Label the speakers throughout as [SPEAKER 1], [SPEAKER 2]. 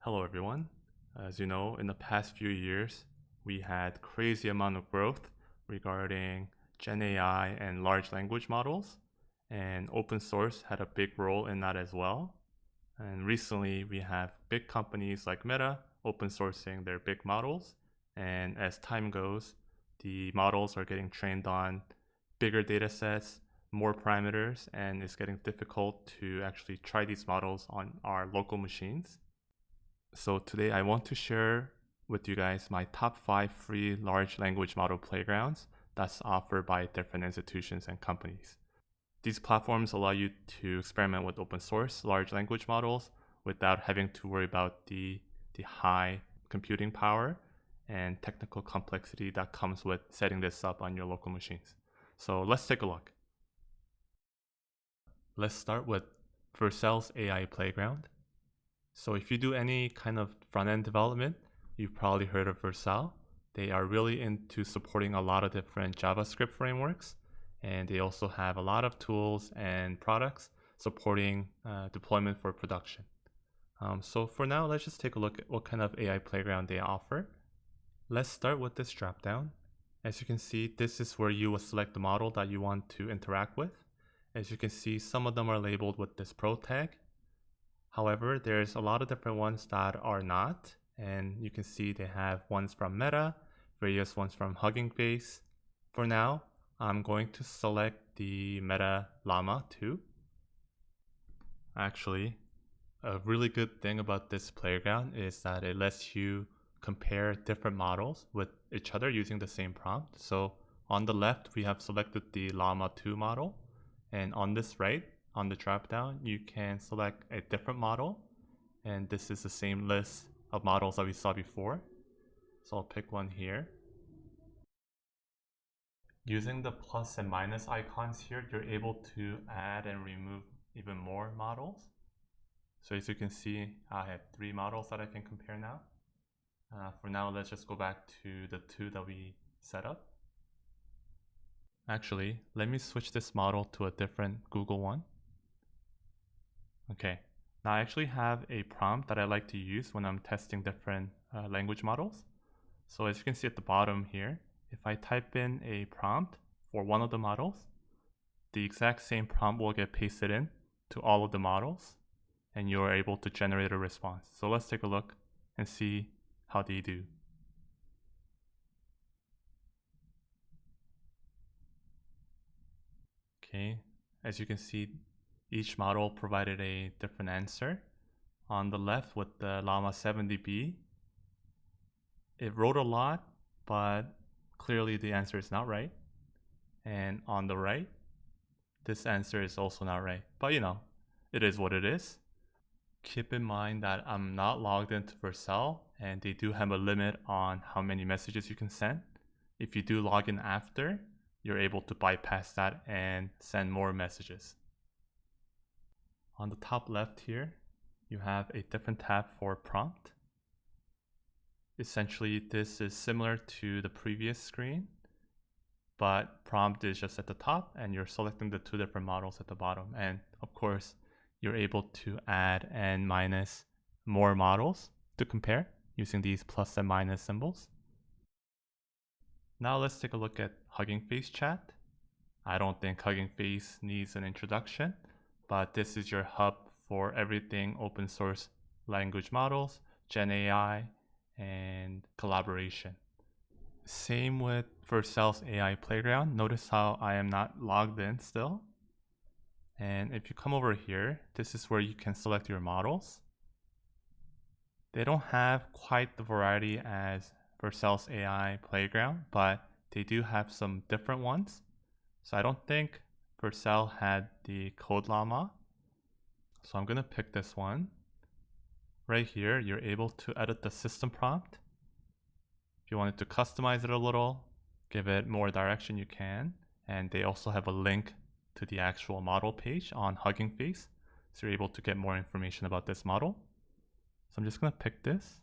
[SPEAKER 1] Hello everyone. As you know, in the past few years, we had crazy amount of growth regarding Gen AI and large language models, and open source had a big role in that as well. And recently we have big companies like Meta open sourcing their big models, and as time goes, the models are getting trained on bigger data sets, more parameters, and it's getting difficult to actually try these models on our local machines. So today I want to share with you guys my top 5 free large language model playgrounds that's offered by different institutions and companies. These platforms allow you to experiment with open source large language models without having to worry about the high computing power and technical complexity that comes with setting this up on your local machines. So let's take a look. Let's start with Vercel's AI Playground. So if you do any kind of front-end development, you've probably heard of Vercel. They are really into supporting a lot of different JavaScript frameworks, and they also have a lot of tools and products supporting deployment for production. So for now, let's just take a look at what kind of AI playground they offer. Let's start with this dropdown. As you can see, this is where you will select the model that you want to interact with. As you can see, some of them are labeled with this pro tag. However, there's a lot of different ones that are not, and you can see they have ones from Meta, various ones from Huggingface. For now, I'm going to select the Meta Llama 2. Actually, a really good thing about this playground is that it lets you compare different models with each other using the same prompt. So on the left, we have selected the Llama 2 model, and on this right, on the dropdown, you can select a different model, and this is the same list of models that we saw before. So I'll pick one here. Using the plus and minus icons here, you're able to add and remove even more models. So as you can see, I have 3 models that I can compare now. For now, let's just go back to the 2 that we set up. Actually, let me switch this model to a different Google one. Okay, now I actually have a prompt that I like to use when I'm testing different language models. So as you can see at the bottom here, if I type in a prompt for one of the models, the exact same prompt will get pasted in to all of the models, and you're able to generate a response. So let's take a look and see how they do. Okay, as you can see, each model provided a different answer. On the left with the Llama 70B, it wrote a lot, but clearly the answer is not right. And on the right, this answer is also not right. But you know, it is what it is. Keep in mind that I'm not logged into Vercel, and they do have a limit on how many messages you can send. If you do log in after, you're able to bypass that and send more messages. On the top left here, you have a different tab for prompt. Essentially, this is similar to the previous screen, but prompt is just at the top, and you're selecting the 2 different models at the bottom. And of course, you're able to add and minus more models to compare using these plus and minus symbols. Now let's take a look at Huggingface Chat. I don't think Huggingface needs an introduction, but this is your hub for everything open source language models, Gen AI, and collaboration. Same with Vercel's AI Playground. Notice how I am not logged in still. And if you come over here, this is where you can select your models. They don't have quite the variety as Vercel's AI Playground, but they do have some different ones. So I don't think Vercel had the Code Llama. So I'm gonna pick this one. Right here, you're able to edit the system prompt. If you wanted to customize it a little, give it more direction, you can. And they also have a link to the actual model page on Hugging Face, so you're able to get more information about this model. So I'm just gonna pick this.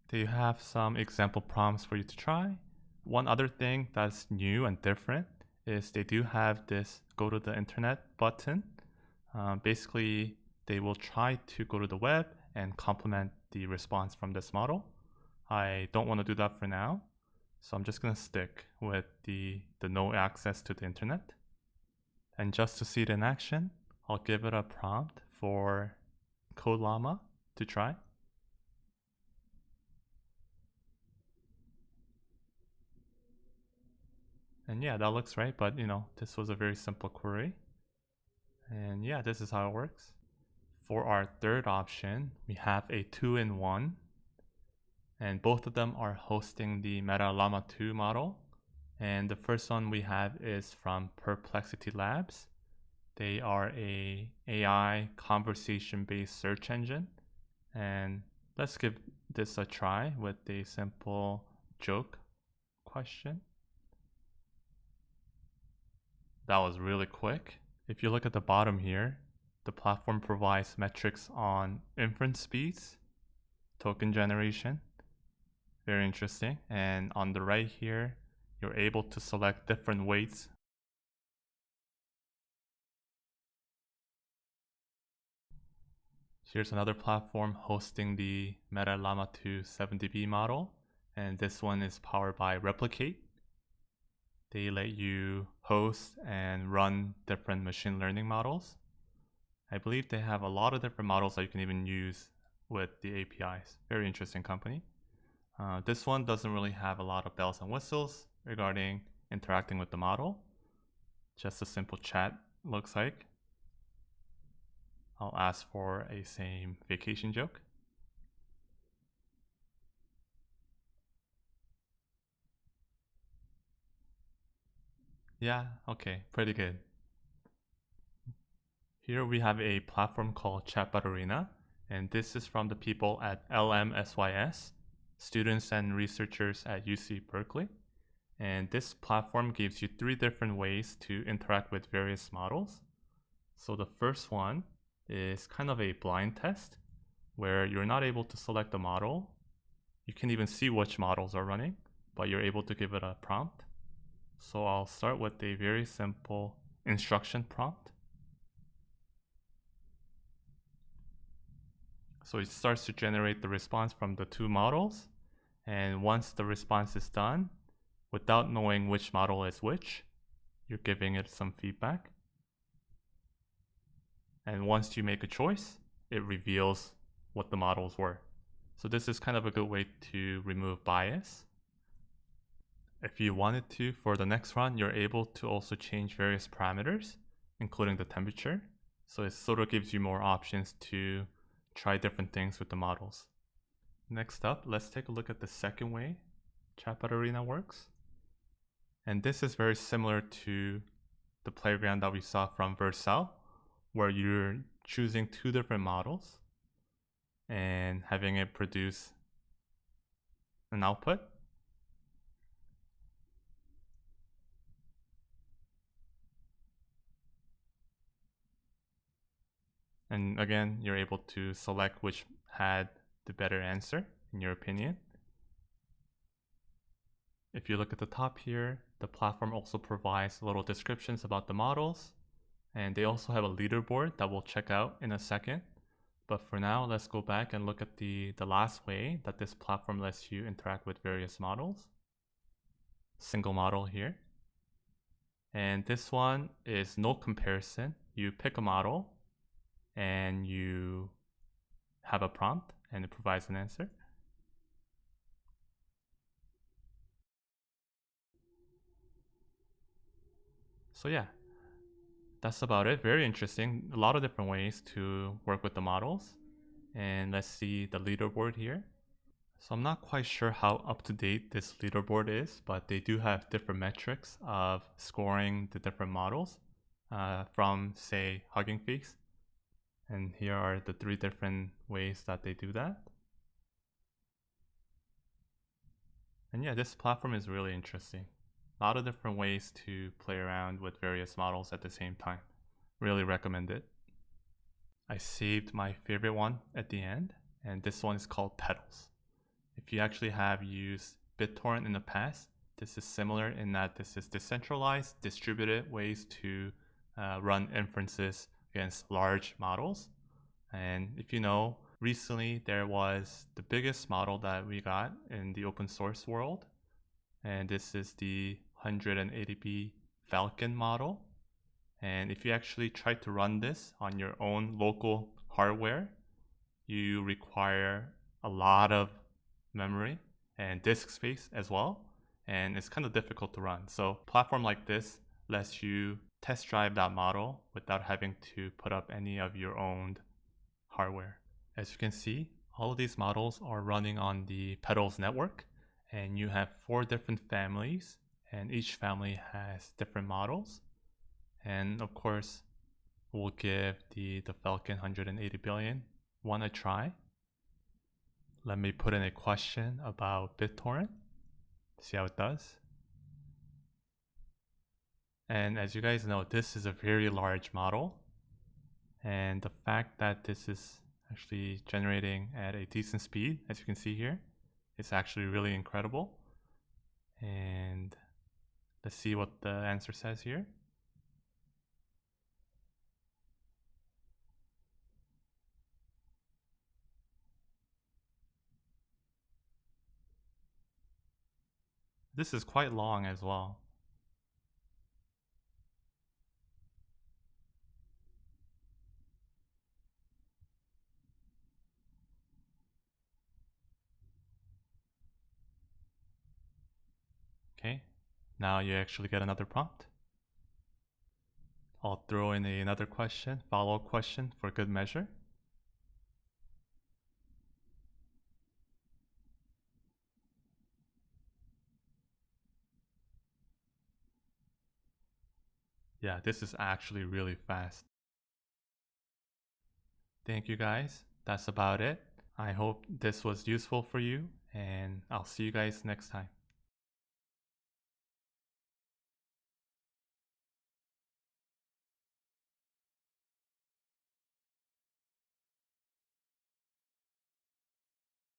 [SPEAKER 1] They have some example prompts for you to try. One other thing that's new and different is they do have this go to the internet button. Basically, they will try to go to the web and complement the response from this model. I don't want to do that for now, so I'm just going to stick with the no access to the internet. And just to see it in action, I'll give it a prompt for code Llama to try. And yeah, that looks right, but this was a very simple query. And yeah, this is how it works. For our third option, we have a 2-in-1, and both of them are hosting the Meta Llama 2 model. And the first one we have is from Perplexity Labs. They are a AI conversation-based search engine. And let's give this a try with a simple joke question. That was really quick. If you look at the bottom here, the platform provides metrics on inference speeds, token generation. Very interesting. And on the right here, you're able to select different weights. Here's another platform hosting the Meta Llama 2 7dB model, and this one is powered by Replicate. They let you host and run different machine learning models. I believe they have a lot of different models that you can even use with the APIs. Very interesting company. This one doesn't really have a lot of bells and whistles regarding interacting with the model. Just a simple chat looks like. I'll ask for a same vacation joke. Yeah, okay, pretty good. Here we have a platform called Chatbot Arena, and this is from the people at LMSYS, students and researchers at UC Berkeley. And this platform gives you 3 different ways to interact with various models. So the first one is kind of a blind test where you're not able to select the model. You can even see which models are running, but you're able to give it a prompt. So I'll start with a very simple instruction prompt. So it starts to generate the response from the 2 models. And once the response is done, without knowing which model is which, you're giving it some feedback. And once you make a choice, it reveals what the models were. So this is kind of a good way to remove bias. If you wanted to, for the next run, you're able to also change various parameters, including the temperature. So it sort of gives you more options to try different things with the models. Next up, let's take a look at the second way Chatbot Arena works. And this is very similar to the playground that we saw from Vercel, where you're choosing 2 different models and having it produce an output. And again, you're able to select which had the better answer, in your opinion. If you look at the top here, the platform also provides little descriptions about the models, and they also have a leaderboard that we'll check out in a second. But for now, let's go back and look at the last way that this platform lets you interact with various models. Single model here. And this one is no comparison. You pick a model and you have a prompt and it provides an answer. So yeah, that's about it. Very interesting. A lot of different ways to work with the models. And let's see the leaderboard here. So I'm not quite sure how up to date this leaderboard is, but they do have different metrics of scoring the different models from, say, Huggingface. And here are the 3 different ways that they do that. And yeah, this platform is really interesting. A lot of different ways to play around with various models at the same time. Really recommend it. I saved my favorite one at the end, and this one is called Petals. If you actually have used BitTorrent in the past, this is similar in that this is decentralized, distributed ways to run inferences against large models. And if you know, recently there was the biggest model that we got in the open source world, and this is the 180B Falcon model. And if you actually try to run this on your own local hardware, you require a lot of memory and disk space as well, and it's kind of difficult to run. So a platform like this lets you test drive that model without having to put up any of your own hardware. As you can see, all of these models are running on the Petals network, and you have 4 different families, and each family has different models. And of course, we'll give the Falcon 180 billion one a try. Let me put in a question about BitTorrent, see how it does. And as you guys know, this is a very large model, and the fact that this is actually generating at a decent speed, as you can see here, it's actually really incredible. And let's see what the answer says here. This is quite long as well. Okay, now you actually get another prompt. I'll throw in another question, follow-up question for good measure. Yeah, this is actually really fast. Thank you guys. That's about it. I hope this was useful for you, and I'll see you guys next time.